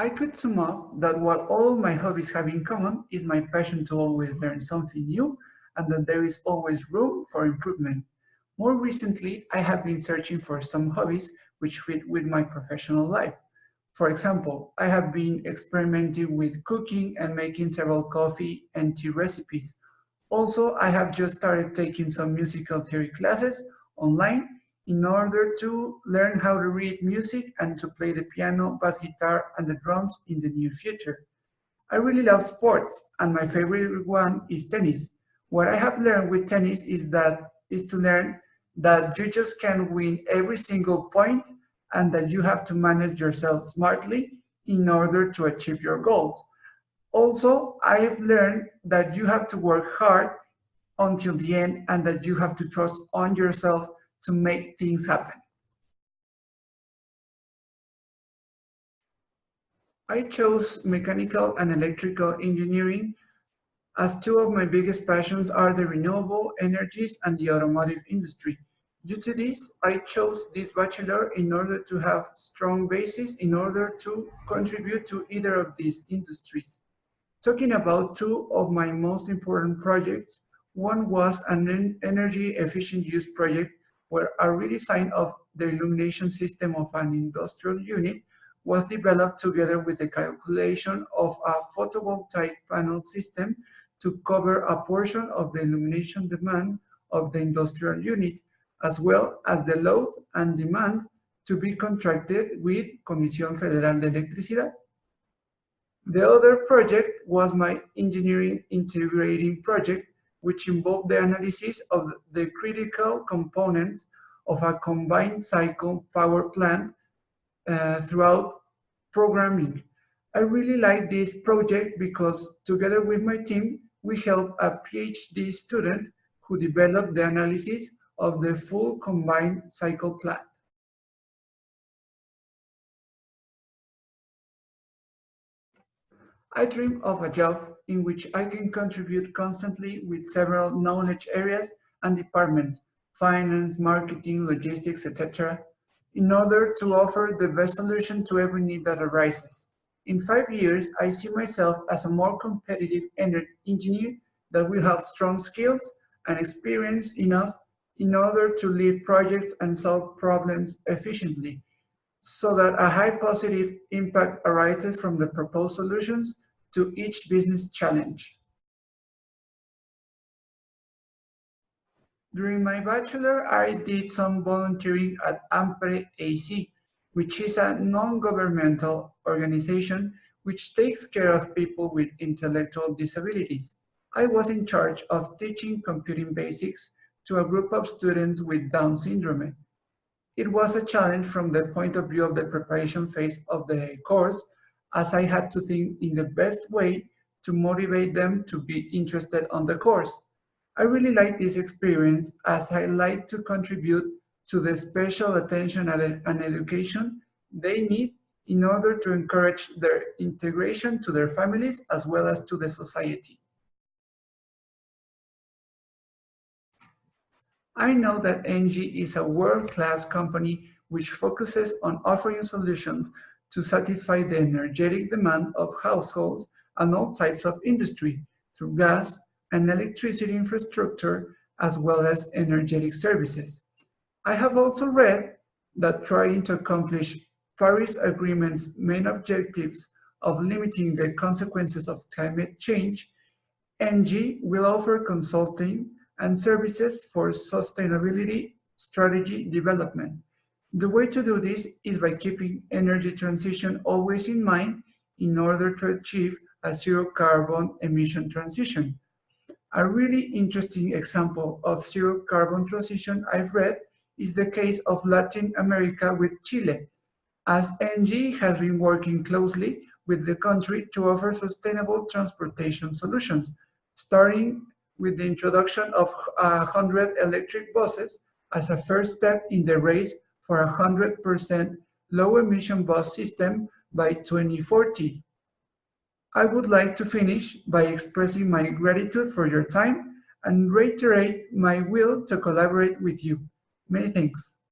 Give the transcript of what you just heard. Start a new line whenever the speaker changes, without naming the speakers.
I could sum up that what all my hobbies have in common is my passion to always learn something new and that there is always room for improvement. More recently, I have been searching for some hobbies which fit with my professional life. For example, I have been experimenting with cooking and making several coffee and tea recipes. Also, I have just started taking some musical theory classes online in order to learn how to read music and to play the piano, bass guitar, and the drums in the near future. I really love sports, and my favorite one is tennis. What I have learned with tennis is to learn that you just can't win every single point and that you have to manage yourself smartly in order to achieve your goals. Also, I have learned that you have to work hard until the end and that you have to trust on yourself to make things happen. I chose mechanical and electrical engineering as two of my biggest passions are the renewable energies and the automotive industry. Due to this, I chose this bachelor in order to have strong basis in order to contribute to either of these industries. Talking about two of my most important projects, one was an energy efficient use project where a redesign of the illumination system of an industrial unit was developed together with the calculation of a photovoltaic panel system to cover a portion of the illumination demand of the industrial unit, as well as the load and demand to be contracted with Comisión Federal de Electricidad. The other project was my engineering integrating project, which involved the analysis of the critical components of a combined cycle power plant throughout programming. I really like this project because together with my team, we helped a PhD student who developed the analysis of the full combined cycle plant. I dream of a job in which I can contribute constantly with several knowledge areas and departments, finance, marketing, logistics, etc., in order to offer the best solution to every need that arises. In 5 years, I see myself as a more competitive engineer that will have strong skills and experience enough in order to lead projects and solve problems efficiently, so that a high positive impact arises from the proposed solutions to each business challenge. During my bachelor, I did some volunteering at AMPRE AC, which is a non-governmental organization which takes care of people with intellectual disabilities. I was in charge of teaching computing basics to a group of students with Down syndrome. It was a challenge from the point of view of the preparation phase of the course, as I had to think in the best way to motivate them to be interested on the course. I really like this experience as I like to contribute to the special attention and education they need in order to encourage their integration to their families as well as to the society. I know that Engie is a world-class company which focuses on offering solutions to satisfy the energetic demand of households and all types of industry through gas and electricity infrastructure as well as energetic services. I have also read that trying to accomplish Paris Agreement's main objectives of limiting the consequences of climate change, Engie will offer consulting and services for sustainability strategy development. The way to do this is by keeping energy transition always in mind in order to achieve a zero carbon emission transition. A really interesting example of zero carbon transition I've read is the case of Latin America with Chile, as Engie has been working closely with the country to offer sustainable transportation solutions, starting with the introduction of 100 electric buses as a first step in the race for a 100% low-emission bus system by 2040. I would like to finish by expressing my gratitude for your time and reiterate my will to collaborate with you. Many thanks.